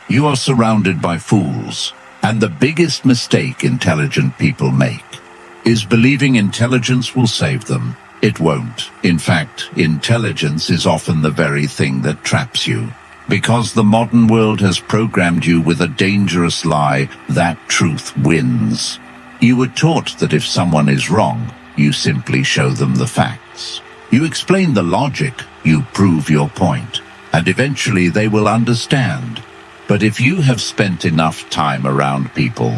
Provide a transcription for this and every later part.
You are surrounded by fools, and the biggest mistake intelligent people make is believing intelligence will save them. It won't. In fact, intelligence is often the very thing that traps you. Because the modern world has programmed you with a dangerous lie that truth wins. You were taught that if someone is wrong, you simply show them the facts. You explain the logic, you prove your point, and eventually they will understand. But if you have spent enough time around people,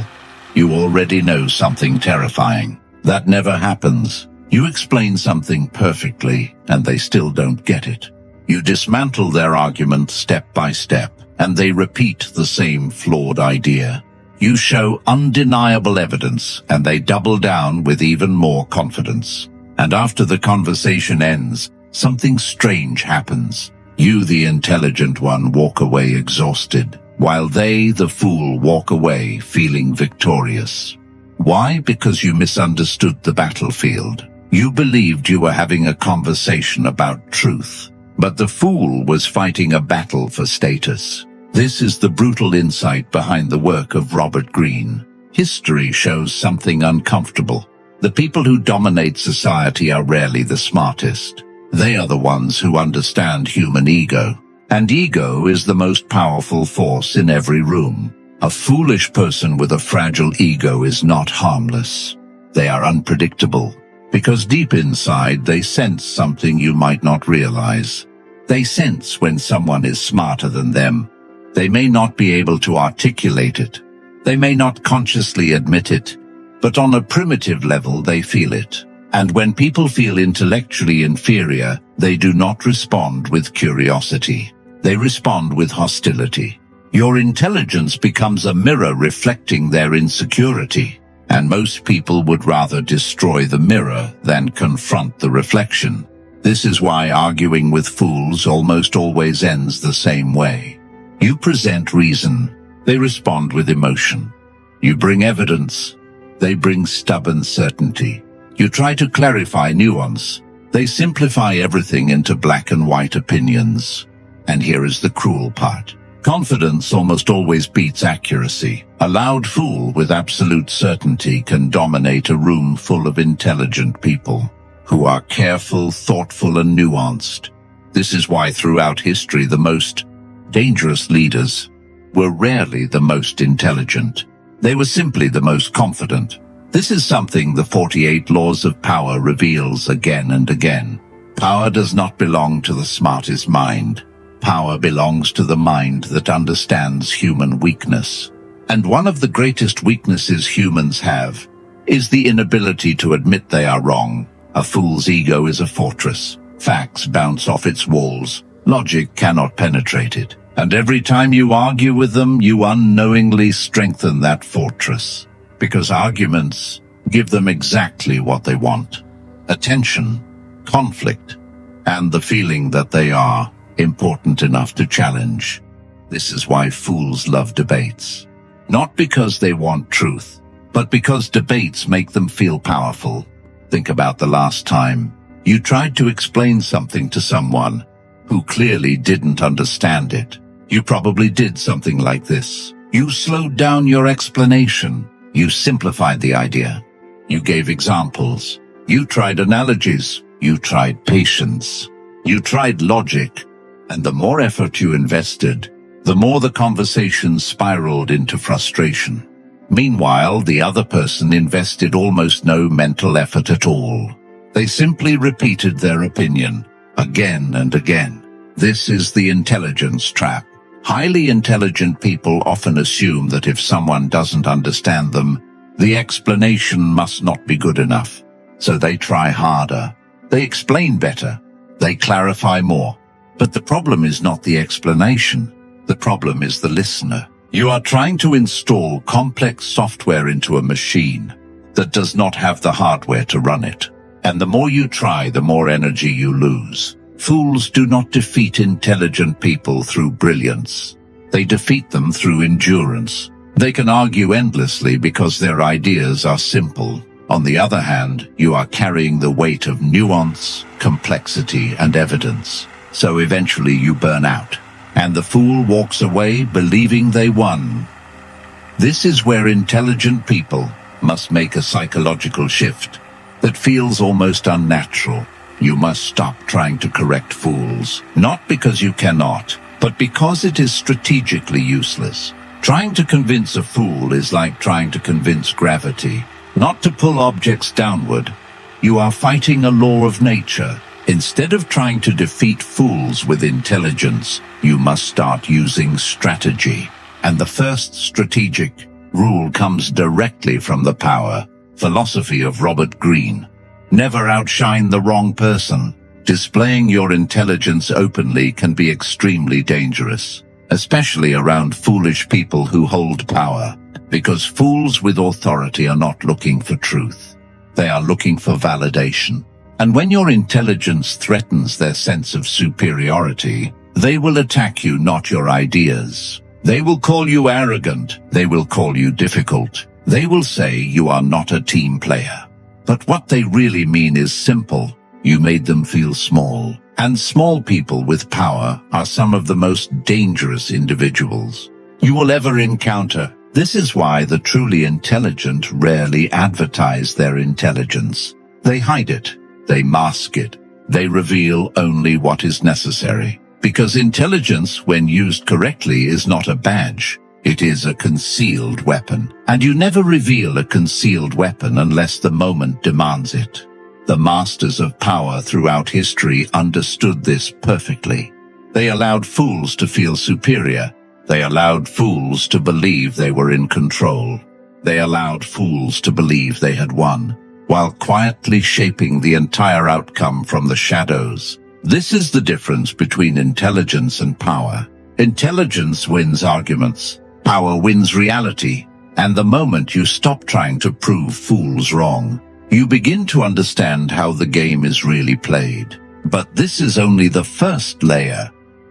you already know something terrifying. That never happens. You explain something perfectly, and they still don't get it. You dismantle their argument step by step, and they repeat the same flawed idea. You show undeniable evidence, and they double down with even more confidence. And after the conversation ends, something strange happens. You, the intelligent one, walk away exhausted, while they, the fool, walk away feeling victorious. Why? Because you misunderstood the battlefield. You believed you were having a conversation about truth, but the fool was fighting a battle for status. This is the brutal insight behind the work of Robert Greene. History shows something uncomfortable. The people who dominate society are rarely the smartest. They are the ones who understand human ego. And ego is the most powerful force in every room. A foolish person with a fragile ego is not harmless. They are unpredictable, because deep inside they sense something you might not realize. They sense when someone is smarter than them. They may not be able to articulate it. They may not consciously admit it, but on a primitive level they feel it. And when people feel intellectually inferior, they do not respond with curiosity. They respond with hostility. Your intelligence becomes a mirror reflecting their insecurity, and most people would rather destroy the mirror than confront the reflection. This is why arguing with fools almost always ends the same way. You present reason, they respond with emotion. You bring evidence, they bring stubborn certainty. You try to clarify nuance, they simplify everything into black and white opinions. And here is the cruel part. Confidence almost always beats accuracy. A loud fool with absolute certainty can dominate a room full of intelligent people who are careful, thoughtful, and nuanced. This is why throughout history the most dangerous leaders were rarely the most intelligent. They were simply the most confident. This is something the 48 Laws of Power reveals again and again. Power does not belong to the smartest mind. Power belongs to the mind that understands human weakness. And one of the greatest weaknesses humans have is the inability to admit they are wrong. A fool's ego is a fortress. Facts bounce off its walls. Logic cannot penetrate it. And every time you argue with them, you unknowingly strengthen that fortress. Because arguments give them exactly what they want: attention, conflict, and the feeling that they are important enough to challenge. This is why fools love debates. Not because they want truth, but because debates make them feel powerful. Think about the last time you tried to explain something to someone who clearly didn't understand it. You probably did something like this. You slowed down your explanation. You simplified the idea. You gave examples. You tried analogies. You tried patience. You tried logic. And the more effort you invested, the more the conversation spiraled into frustration. Meanwhile, the other person invested almost no mental effort at all. They simply repeated their opinion again and again. This is the intelligence trap. Highly intelligent people often assume that if someone doesn't understand them, the explanation must not be good enough. So they try harder. They explain better. They clarify more. But the problem is not the explanation. The problem is the listener. You are trying to install complex software into a machine that does not have the hardware to run it. And the more you try, the more energy you lose. Fools do not defeat intelligent people through brilliance. They defeat them through endurance. They can argue endlessly because their ideas are simple. On the other hand, you are carrying the weight of nuance, complexity, and evidence. So eventually you burn out. and the fool walks away believing they won. This is where intelligent people must make a psychological shift that feels almost unnatural. You must stop trying to correct fools, not because you cannot, but because it is strategically useless. Trying to convince a fool is like trying to convince gravity, not to pull objects downward. You are fighting a law of nature. Instead of trying to defeat fools with intelligence, you must start using strategy. And the first strategic rule comes directly from the power philosophy of Robert Greene. Never outshine the wrong person. Displaying your intelligence openly can be extremely dangerous, especially around foolish people who hold power, because fools with authority are not looking for truth. They are looking for validation. And when your intelligence threatens their sense of superiority, they will attack you, not your ideas. They will call you arrogant. They will call you difficult. They will say you are not a team player. But what they really mean is simple. You made them feel small. And small people with power are some of the most dangerous individuals you will ever encounter. This is why the truly intelligent rarely advertise their intelligence. They hide it. They mask it. They reveal only what is necessary. Because intelligence, when used correctly, is not a badge. It is a concealed weapon. And you never reveal a concealed weapon unless the moment demands it. The masters of power throughout history understood this perfectly. They allowed fools to feel superior. They allowed fools to believe they were in control. They allowed fools to believe they had won, while quietly shaping the entire outcome from the shadows. This is the difference between intelligence and power. Intelligence wins arguments. Power wins reality. And the moment you stop trying to prove fools wrong, you begin to understand how the game is really played. But this is only the first layer,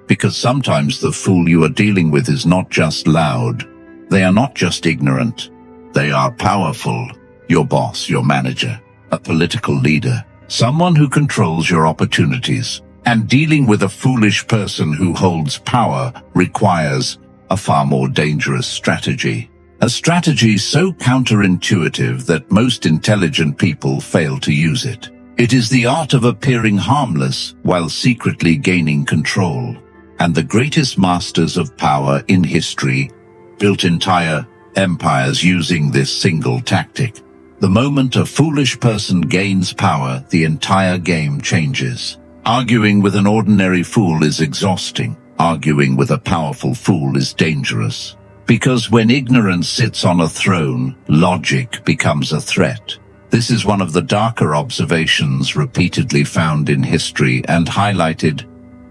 because sometimes the fool you are dealing with is not just loud. They are not just ignorant. They are powerful. Your boss, your manager, a political leader, someone who controls your opportunities. And dealing with a foolish person who holds power requires a far more dangerous strategy. A strategy so counterintuitive that most intelligent people fail to use it. It is the art of appearing harmless while secretly gaining control. And the greatest masters of power in history built entire empires using this single tactic. The moment a foolish person gains power, the entire game changes. Arguing with an ordinary fool is exhausting. Arguing with a powerful fool is dangerous. Because when ignorance sits on a throne, logic becomes a threat. This is one of the darker observations repeatedly found in history and highlighted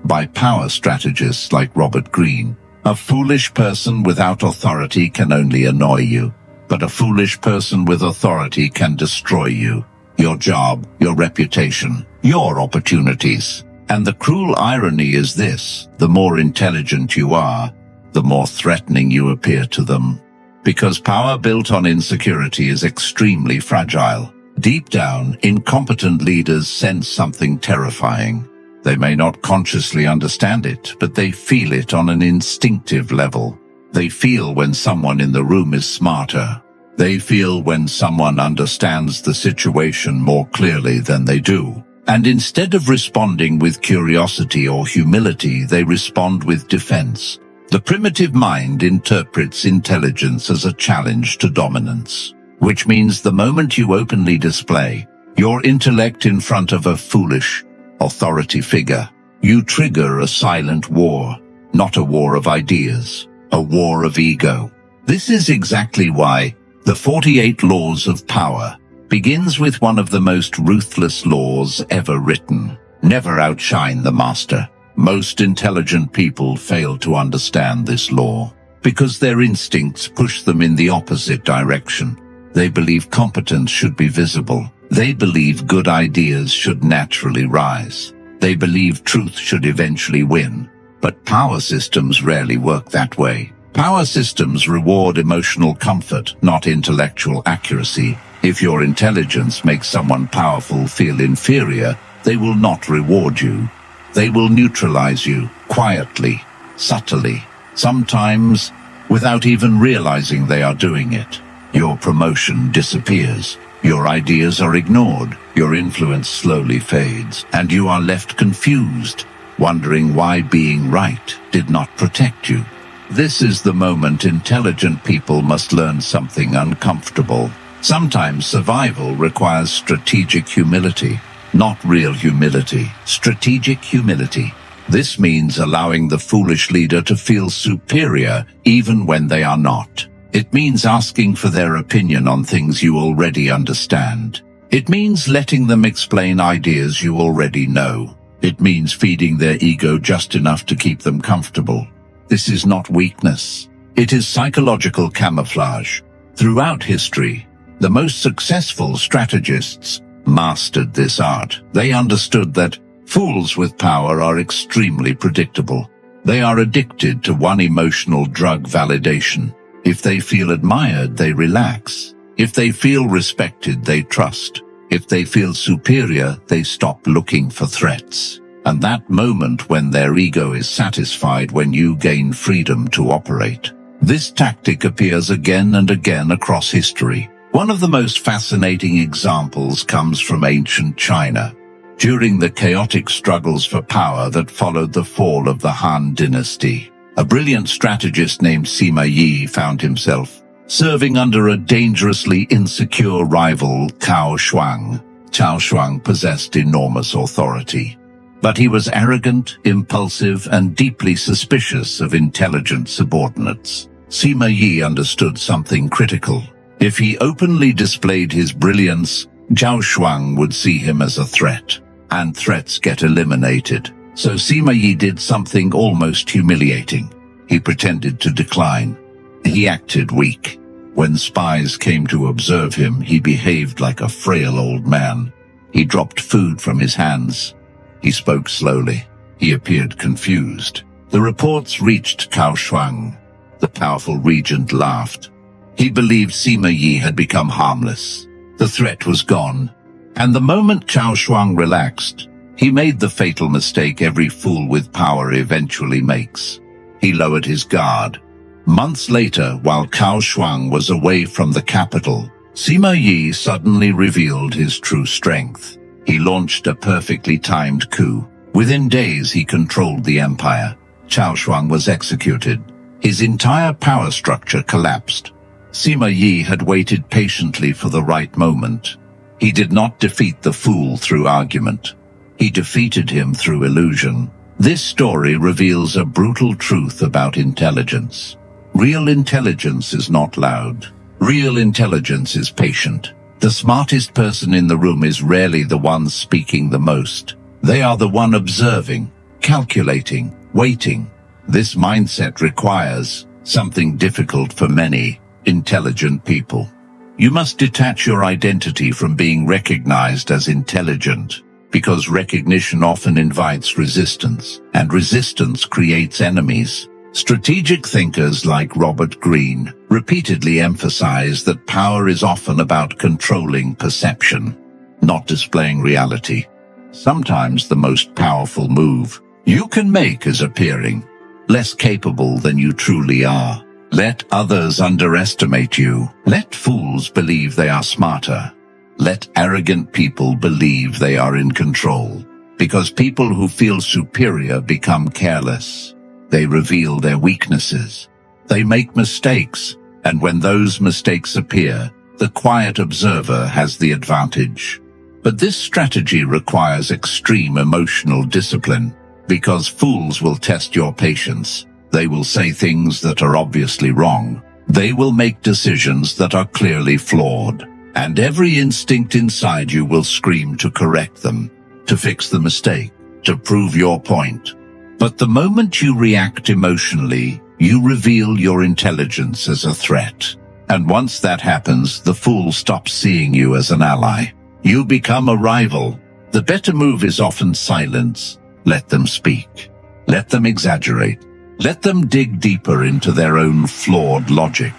by power strategists like Robert Greene. A foolish person without authority can only annoy you, but a foolish person with authority can destroy you, your job, your reputation, your opportunities. And the cruel irony is this: the more intelligent you are, the more threatening you appear to them. Because power built on insecurity is extremely fragile. Deep down, incompetent leaders sense something terrifying. They may not consciously understand it, but they feel it on an instinctive level. They feel when someone in the room is smarter. They feel when someone understands the situation more clearly than they do. And instead of responding with curiosity or humility, they respond with defense. The primitive mind interprets intelligence as a challenge to dominance, which means the moment you openly display your intellect in front of a foolish authority figure, you trigger a silent war, not a war of ideas, a war of ego. This is exactly why the 48 Laws of Power begins with one of the most ruthless laws ever written. Never outshine the master. Most intelligent people fail to understand this law because their instincts push them in the opposite direction. They believe competence should be visible. They believe good ideas should naturally rise. They believe truth should eventually win. But power systems rarely work that way. Power systems reward emotional comfort, not intellectual accuracy. If your intelligence makes someone powerful feel inferior, they will not reward you. They will neutralize you quietly. subtly, sometimes without even realizing they are doing it. Your promotion disappears. Your ideas are ignored. Your influence slowly fades, and you are left confused, wondering why being right did not protect you. This is the moment intelligent people must learn something uncomfortable. Sometimes survival requires strategic humility, not real humility, strategic humility. This means allowing the foolish leader to feel superior even when they are not. It means asking for their opinion on things you already understand. It means letting them explain ideas you already know. It means feeding their ego just enough to keep them comfortable. This is not weakness. It is psychological camouflage. Throughout history, the most successful strategists mastered this art. They understood that fools with power are extremely predictable. They are addicted to one emotional drug: validation. If they feel admired, they relax. If they feel respected, they trust. If they feel superior, they stop looking for threats. And that moment when their ego is satisfied, when you gain freedom to operate. This tactic appears again and again across history. One of the most fascinating examples comes from ancient China. During the chaotic struggles for power that followed the fall of the Han dynasty, a brilliant strategist named Sima Yi found himself serving under a dangerously insecure rival, Cao Shuang. Cao Shuang possessed enormous authority, but he was arrogant, impulsive, and deeply suspicious of intelligent subordinates. Sima Yi understood something critical. If he openly displayed his brilliance, Cao Shuang would see him as a threat, and threats get eliminated. So Sima Yi did something almost humiliating. He pretended to decline. He acted weak. When spies came to observe him, he behaved like a frail old man. He dropped food from his hands. He spoke slowly. He appeared confused. The reports reached Cao Shuang. The powerful regent laughed. He believed Sima Yi had become harmless. The threat was gone. And the moment Cao Shuang relaxed, he made the fatal mistake every fool with power eventually makes. He lowered his guard. Months later, while Cao Shuang was away from the capital, Sima Yi suddenly revealed his true strength. He launched a perfectly timed coup. Within days, he controlled the empire. Cao Shuang was executed. His entire power structure collapsed. Sima Yi had waited patiently for the right moment. He did not defeat the fool through argument. He defeated him through illusion. This story reveals a brutal truth about intelligence. Real intelligence is not loud. Real intelligence is patient. The smartest person in the room is rarely the one speaking the most. They are the one observing, calculating, waiting. This mindset requires something difficult for many intelligent people. You must detach your identity from being recognized as intelligent, because recognition often invites resistance, and resistance creates enemies. Strategic thinkers like Robert Greene repeatedly emphasize that power is often about controlling perception, not displaying reality. Sometimes the most powerful move you can make is appearing less capable than you truly are. Let others underestimate you. Let fools believe they are smarter. Let arrogant people believe they are in control. Because people who feel superior become careless. They reveal their weaknesses. They make mistakes. And when those mistakes appear, the quiet observer has the advantage. But this strategy requires extreme emotional discipline. Because fools will test your patience. They will say things that are obviously wrong. They will make decisions that are clearly flawed. And every instinct inside you will scream to correct them, to fix the mistake, to prove your point. But the moment you react emotionally, you reveal your intelligence as a threat. And once that happens, the fool stops seeing you as an ally. You become a rival. The better move is often silence. Let them speak. Let them exaggerate. Let them dig deeper into their own flawed logic.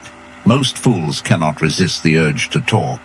Most fools cannot resist the urge to talk,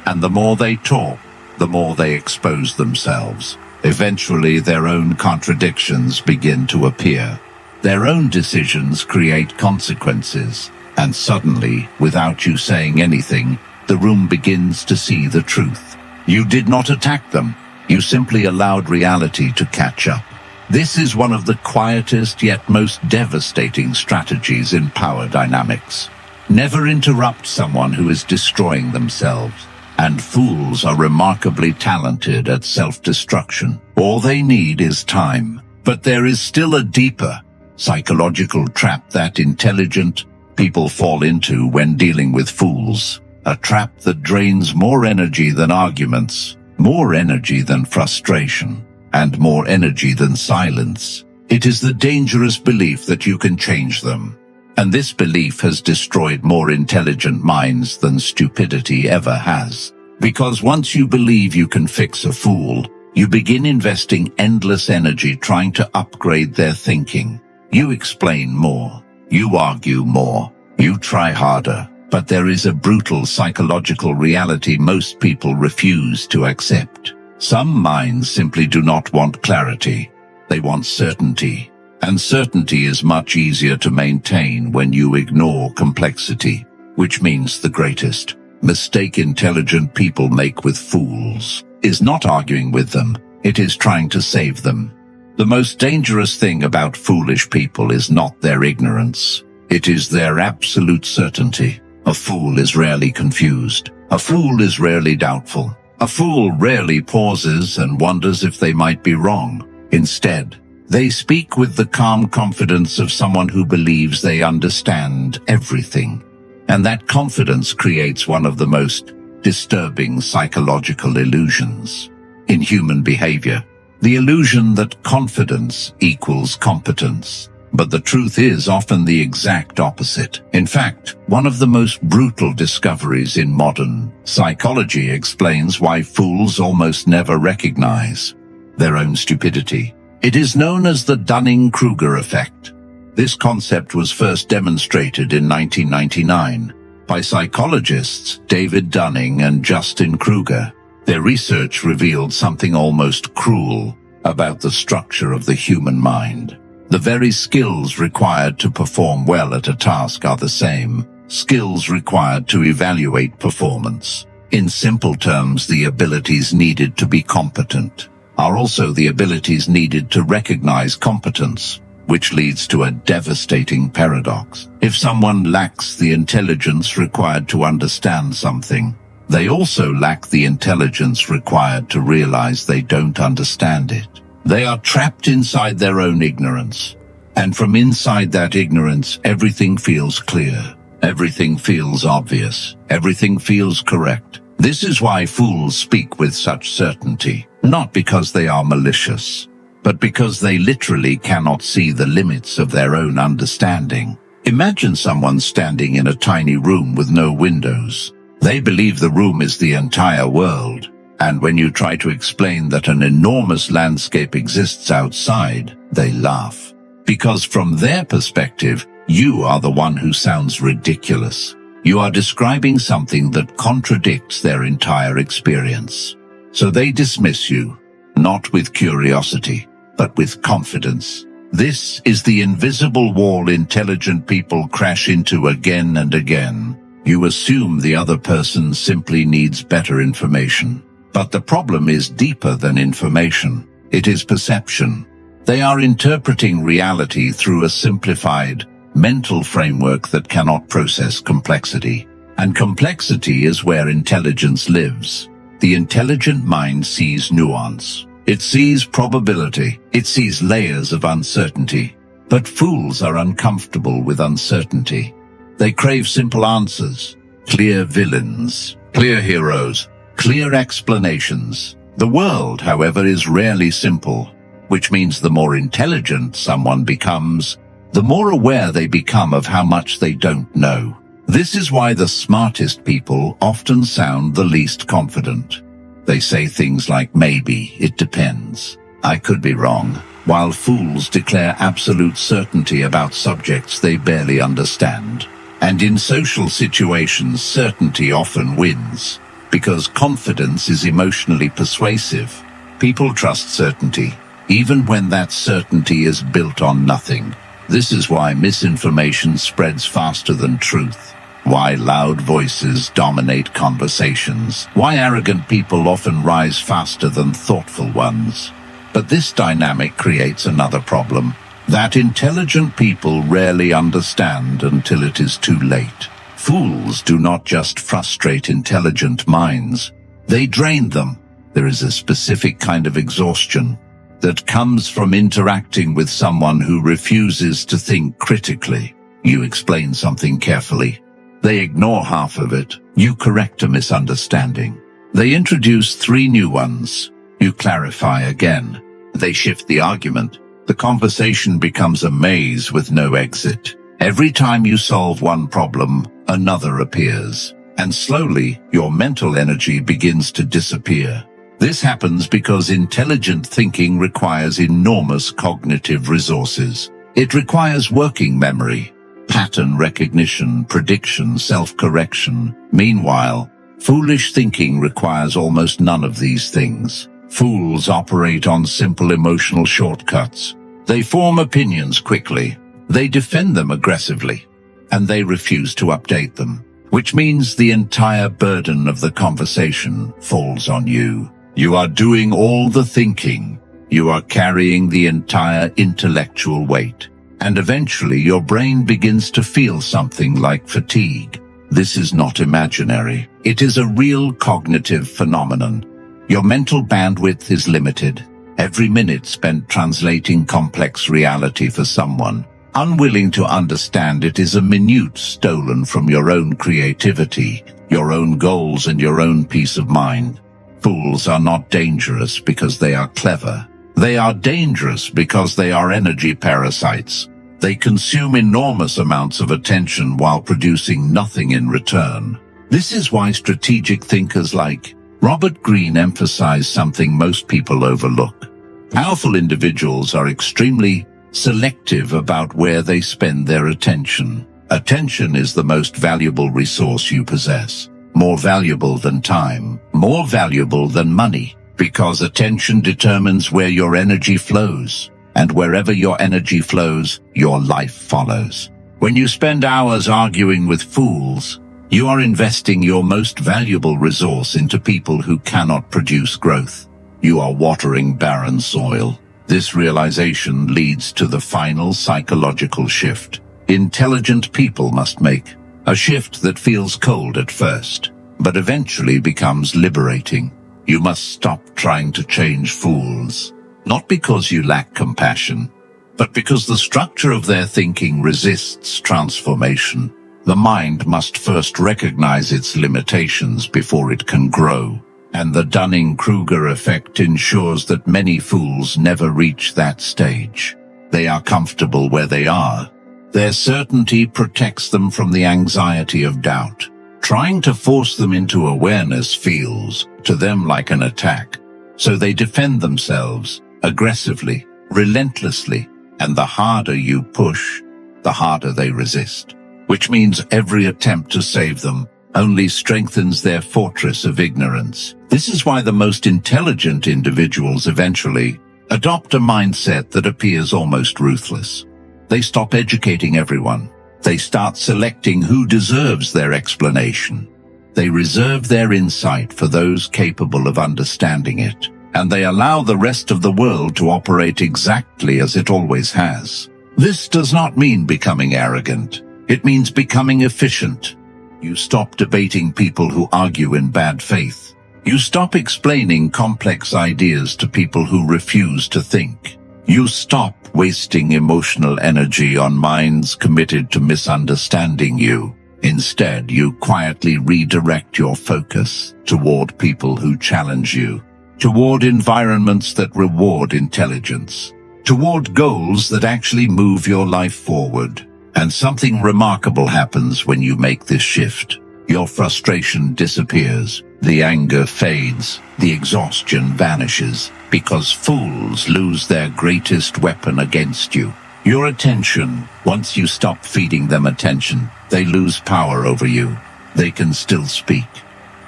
and the more they talk, the more they expose themselves. Eventually, their own contradictions begin to appear. Their own decisions create consequences, and suddenly, without you saying anything, the room begins to see the truth. You did not attack them. You simply allowed reality to catch up. This is one of the quietest yet most devastating strategies in power dynamics. Never interrupt someone who is destroying themselves. And fools are remarkably talented at self-destruction. All they need is time. But there is still a deeper, psychological trap that intelligent people fall into when dealing with fools. A trap that drains more energy than arguments, more energy than frustration, and more energy than silence. It is the dangerous belief that you can change them. And this belief has destroyed more intelligent minds than stupidity ever has. Because once you believe you can fix a fool, you begin investing endless energy trying to upgrade their thinking. You explain more. You argue more. You try harder. But there is a brutal psychological reality most people refuse to accept. Some minds simply do not want clarity. They want certainty. And certainty is much easier to maintain when you ignore complexity, which means the greatest mistake intelligent people make with fools is not arguing with them, it is trying to save them. The most dangerous thing about foolish people is not their ignorance, it is their absolute certainty. A fool is rarely confused. A fool is rarely doubtful. A fool rarely pauses and wonders if they might be wrong. Instead, they speak with the calm confidence of someone who believes they understand everything. And that confidence creates one of the most disturbing psychological illusions in human behavior. The illusion that confidence equals competence. But the truth is often the exact opposite. In fact, one of the most brutal discoveries in modern psychology explains why fools almost never recognize their own stupidity. It is known as the Dunning-Kruger Effect. This concept was first demonstrated in 1999 by psychologists David Dunning and Justin Kruger. Their research revealed something almost cruel about the structure of the human mind. The very skills required to perform well at a task are the same skills required to evaluate performance. In simple terms, the abilities needed to be competent are also the abilities needed to recognize competence, which leads to a devastating paradox. If someone lacks the intelligence required to understand something, they also lack the intelligence required to realize they don't understand it. They are trapped inside their own ignorance. And from inside that ignorance, everything feels clear. Everything feels obvious. Everything feels correct. This is why fools speak with such certainty, not because they are malicious, but because they literally cannot see the limits of their own understanding. Imagine someone standing in a tiny room with no windows. They believe the room is the entire world. And when you try to explain that an enormous landscape exists outside, they laugh. Because from their perspective, you are the one who sounds ridiculous. You are describing something that contradicts their entire experience. So they dismiss you, not with curiosity, but with confidence. This is the invisible wall intelligent people crash into again and again. You assume the other person simply needs better information. But the problem is deeper than information. It is perception. They are interpreting reality through a simplified, mental framework that cannot process complexity. And complexity is where intelligence lives. The intelligent mind sees nuance. It sees probability. It sees layers of uncertainty. But fools are uncomfortable with uncertainty. They crave simple answers, clear villains, clear heroes, clear explanations. The world, however, is rarely simple, which means the more intelligent someone becomes, the more aware they become of how much they don't know. This is why the smartest people often sound the least confident. They say things like maybe, it depends, I could be wrong, while fools declare absolute certainty about subjects they barely understand. And in social situations, certainty often wins. Because confidence is emotionally persuasive, people trust certainty, even when that certainty is built on nothing. This is why misinformation spreads faster than truth, why loud voices dominate conversations, why arrogant people often rise faster than thoughtful ones. But this dynamic creates another problem, that intelligent people rarely understand until it is too late. Fools do not just frustrate intelligent minds, they drain them. There is a specific kind of exhaustion that comes from interacting with someone who refuses to think critically. You explain something carefully. They ignore half of it. You correct a misunderstanding. They introduce 3 new ones. You clarify again. They shift the argument. The conversation becomes a maze with no exit. Every time you solve one problem, another appears. And slowly, your mental energy begins to disappear. This happens because intelligent thinking requires enormous cognitive resources. It requires working memory, pattern recognition, prediction, self-correction. Meanwhile, foolish thinking requires almost none of these things. Fools operate on simple emotional shortcuts. They form opinions quickly, they defend them aggressively, and they refuse to update them, which means the entire burden of the conversation falls on you. You are doing all the thinking. You are carrying the entire intellectual weight. And eventually your brain begins to feel something like fatigue. This is not imaginary. It is a real cognitive phenomenon. Your mental bandwidth is limited. Every minute spent translating complex reality for someone unwilling to understand it is a minute stolen from your own creativity, your own goals, and your own peace of mind. Fools are not dangerous because they are clever. They are dangerous because they are energy parasites. They consume enormous amounts of attention while producing nothing in return. This is why strategic thinkers like Robert Greene emphasize something most people overlook. Powerful individuals are extremely selective about where they spend their attention. Attention is the most valuable resource you possess. More valuable than time, more valuable than money, because attention determines where your energy flows, and wherever your energy flows, your life follows. When you spend hours arguing with fools, you are investing your most valuable resource into people who cannot produce growth. You are watering barren soil. This realization leads to the final psychological shift intelligent people must make. A shift that feels cold at first, but eventually becomes liberating. You must stop trying to change fools, not because you lack compassion, but because the structure of their thinking resists transformation. The mind must first recognize its limitations before it can grow, and the Dunning-Kruger Effect ensures that many fools never reach that stage. They are comfortable where they are. Their certainty protects them from the anxiety of doubt. Trying to force them into awareness feels, to them, like an attack. So they defend themselves, aggressively, relentlessly, and the harder you push, the harder they resist. Which means every attempt to save them only strengthens their fortress of ignorance. This is why the most intelligent individuals eventually adopt a mindset that appears almost ruthless. They stop educating everyone. They start selecting who deserves their explanation. They reserve their insight for those capable of understanding it, and they allow the rest of the world to operate exactly as it always has. This does not mean becoming arrogant. It means becoming efficient. You stop debating people who argue in bad faith. You stop explaining complex ideas to people who refuse to think. You stop wasting emotional energy on minds committed to misunderstanding you. Instead, you quietly redirect your focus toward people who challenge you, toward environments that reward intelligence, toward goals that actually move your life forward. And something remarkable happens when you make this shift. Your frustration disappears, the anger fades, the exhaustion vanishes, because fools lose their greatest weapon against you, your attention. Once you stop feeding them attention, they lose power over you. They can still speak.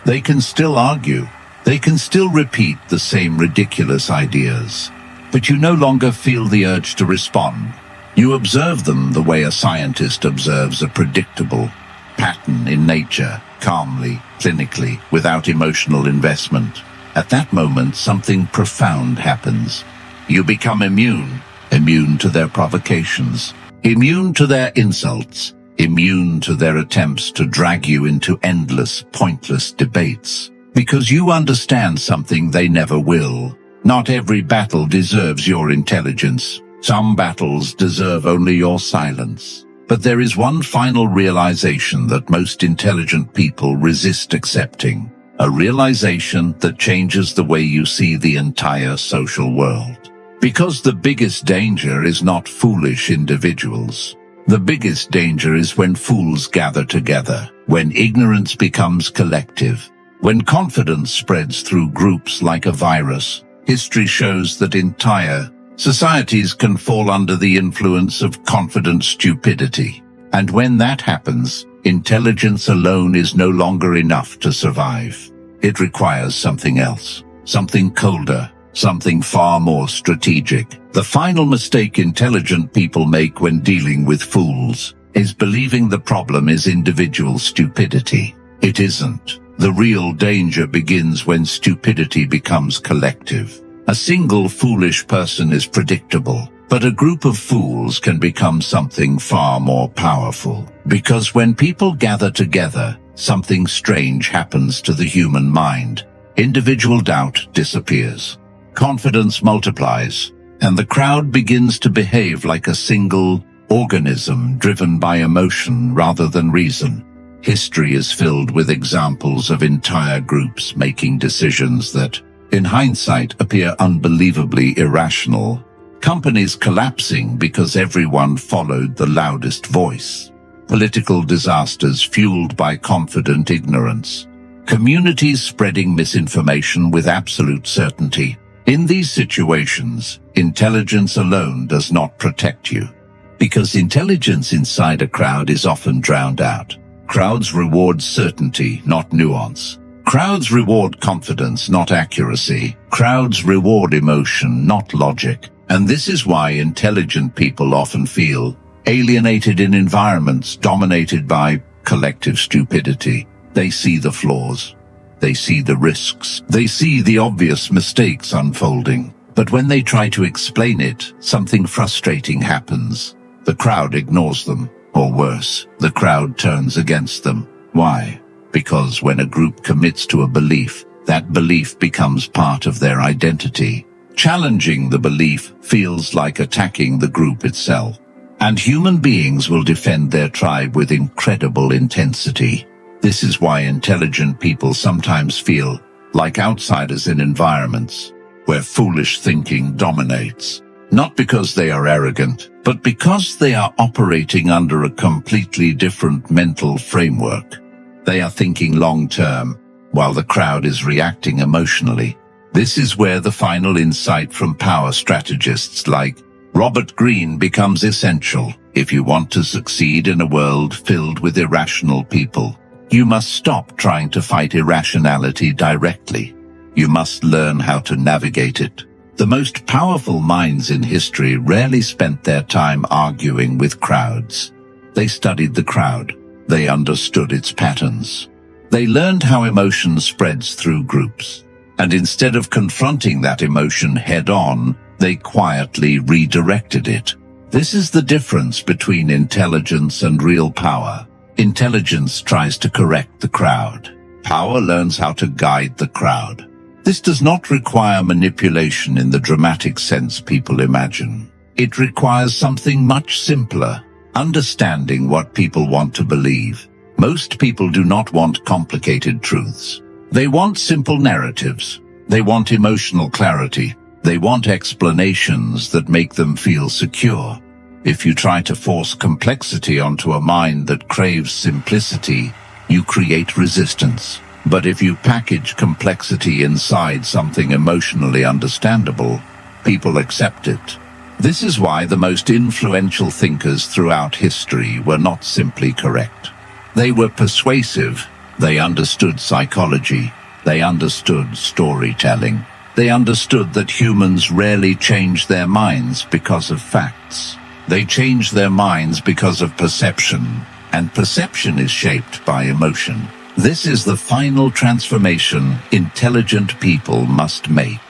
They can still argue. They can still repeat the same ridiculous ideas. But you no longer feel the urge to respond. You observe them the way a scientist observes a predictable pattern in nature, calmly, clinically, without emotional investment. At that moment, something profound happens. You become immune to their provocations, immune to their insults, immune to their attempts to drag you into endless, pointless debates. Because you understand something they never will. Not every battle deserves your intelligence. Some battles deserve only your silence. But there is one final realization that most intelligent people resist accepting. A realization that changes the way you see the entire social world. Because the biggest danger is not foolish individuals. The biggest danger is when fools gather together, when ignorance becomes collective, when confidence spreads through groups like a virus. History shows that entire societies can fall under the influence of confident stupidity. And when that happens, intelligence alone is no longer enough to survive. It requires something else, something colder, something far more strategic. The final mistake intelligent people make when dealing with fools is believing the problem is individual stupidity. It isn't. The real danger begins when stupidity becomes collective. A single foolish person is predictable, but a group of fools can become something far more powerful. Because when people gather together, something strange happens to the human mind. Individual doubt disappears. Confidence multiplies, and the crowd begins to behave like a single organism driven by emotion rather than reason. History is filled with examples of entire groups making decisions that, in hindsight, appear unbelievably irrational. Companies collapsing because everyone followed the loudest voice. Political disasters fueled by confident ignorance. Communities spreading misinformation with absolute certainty. In these situations, intelligence alone does not protect you. Because intelligence inside a crowd is often drowned out. Crowds reward certainty, not nuance. Crowds reward confidence, not accuracy. Crowds reward emotion, not logic. And this is why intelligent people often feel alienated in environments dominated by collective stupidity. They see the flaws. They see the risks. They see the obvious mistakes unfolding. But when they try to explain it, something frustrating happens. The crowd ignores them. Or worse, the crowd turns against them. Why? Because when a group commits to a belief, that belief becomes part of their identity. Challenging the belief feels like attacking the group itself. And human beings will defend their tribe with incredible intensity. This is why intelligent people sometimes feel like outsiders in environments where foolish thinking dominates. Not because they are arrogant, but because they are operating under a completely different mental framework. They are thinking long-term, while the crowd is reacting emotionally. This is where the final insight from power strategists like Robert Greene becomes essential. If you want to succeed in a world filled with irrational people, you must stop trying to fight irrationality directly. You must learn how to navigate it. The most powerful minds in history rarely spent their time arguing with crowds. They studied the crowd. They understood its patterns. They learned how emotion spreads through groups. And instead of confronting that emotion head-on, they quietly redirected it. This is the difference between intelligence and real power. Intelligence tries to correct the crowd. Power learns how to guide the crowd. This does not require manipulation in the dramatic sense people imagine. It requires something much simpler, understanding what people want to believe. Most people do not want complicated truths. They want simple narratives. They want emotional clarity. They want explanations that make them feel secure. If you try to force complexity onto a mind that craves simplicity, you create resistance. But if you package complexity inside something emotionally understandable, people accept it. This is why the most influential thinkers throughout history were not simply correct. They were persuasive. They understood psychology. They understood storytelling. They understood that humans rarely change their minds because of facts. They change their minds because of perception, and perception is shaped by emotion. This is the final transformation intelligent people must make.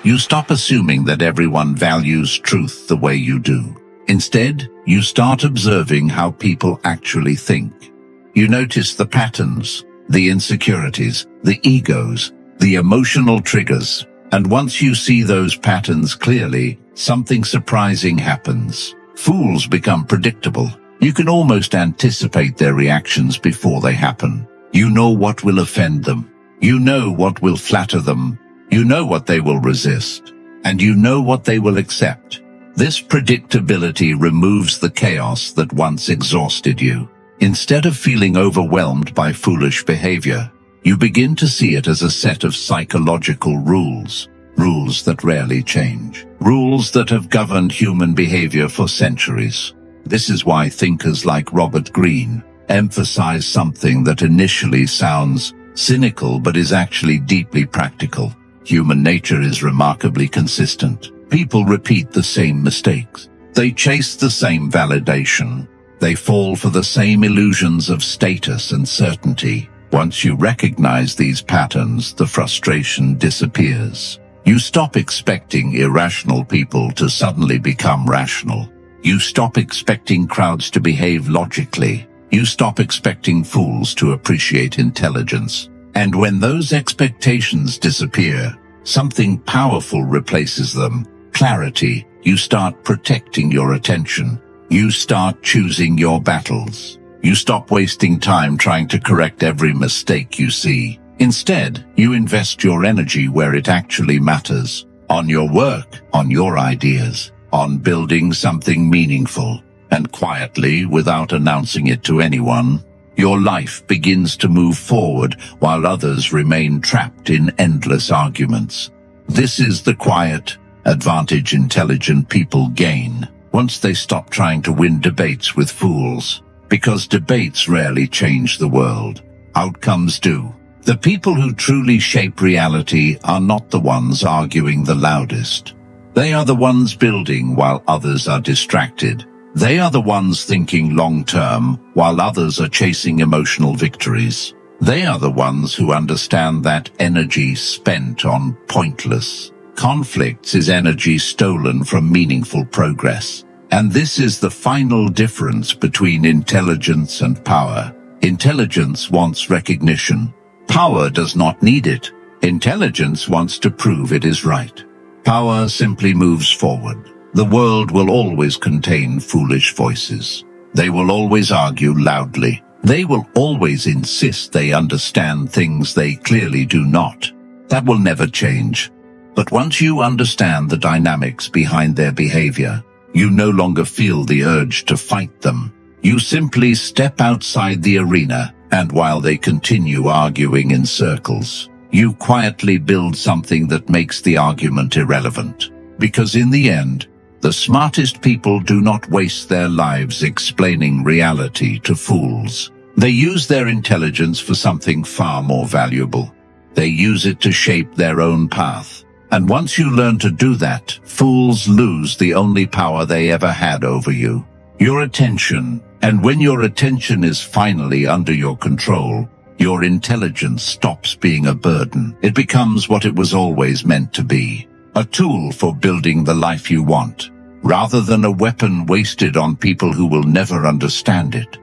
You stop assuming that everyone values truth the way you do. Instead, you start observing how people actually think. You notice the patterns, the insecurities, the egos, the emotional triggers, and once you see those patterns clearly, something surprising happens. Fools become predictable. You can almost anticipate their reactions before they happen. You know what will offend them. You know what will flatter them. You know what they will resist. And you know what they will accept. This predictability removes the chaos that once exhausted you. Instead of feeling overwhelmed by foolish behavior, you begin to see it as a set of psychological rules. Rules that rarely change. Rules that have governed human behavior for centuries. This is why thinkers like Robert Greene emphasize something that initially sounds cynical but is actually deeply practical. Human nature is remarkably consistent. People repeat the same mistakes. They chase the same validation. They fall for the same illusions of status and certainty. Once you recognize these patterns, the frustration disappears. You stop expecting irrational people to suddenly become rational. You stop expecting crowds to behave logically. You stop expecting fools to appreciate intelligence. And when those expectations disappear, something powerful replaces them. Clarity. You start protecting your attention. You start choosing your battles. You stop wasting time trying to correct every mistake you see. Instead, you invest your energy where it actually matters. On your work, on your ideas, on building something meaningful. And quietly, without announcing it to anyone, your life begins to move forward while others remain trapped in endless arguments. This is the quiet advantage intelligent people gain once they stop trying to win debates with fools. Because debates rarely change the world. Outcomes do. The people who truly shape reality are not the ones arguing the loudest. They are the ones building while others are distracted. They are the ones thinking long-term while others are chasing emotional victories. They are the ones who understand that energy spent on pointless conflicts is energy stolen from meaningful progress. And this is the final difference between intelligence and power. Intelligence wants recognition. Power does not need it. Intelligence wants to prove it is right. Power simply moves forward. The world will always contain foolish voices. They will always argue loudly. They will always insist they understand things they clearly do not. That will never change. But once you understand the dynamics behind their behavior, you no longer feel the urge to fight them. You simply step outside the arena, and while they continue arguing in circles, you quietly build something that makes the argument irrelevant. Because in the end, the smartest people do not waste their lives explaining reality to fools. They use their intelligence for something far more valuable. They use it to shape their own path. And once you learn to do that, fools lose the only power they ever had over you, your attention. And when your attention is finally under your control, your intelligence stops being a burden. It becomes what it was always meant to be, a tool for building the life you want, rather than a weapon wasted on people who will never understand it.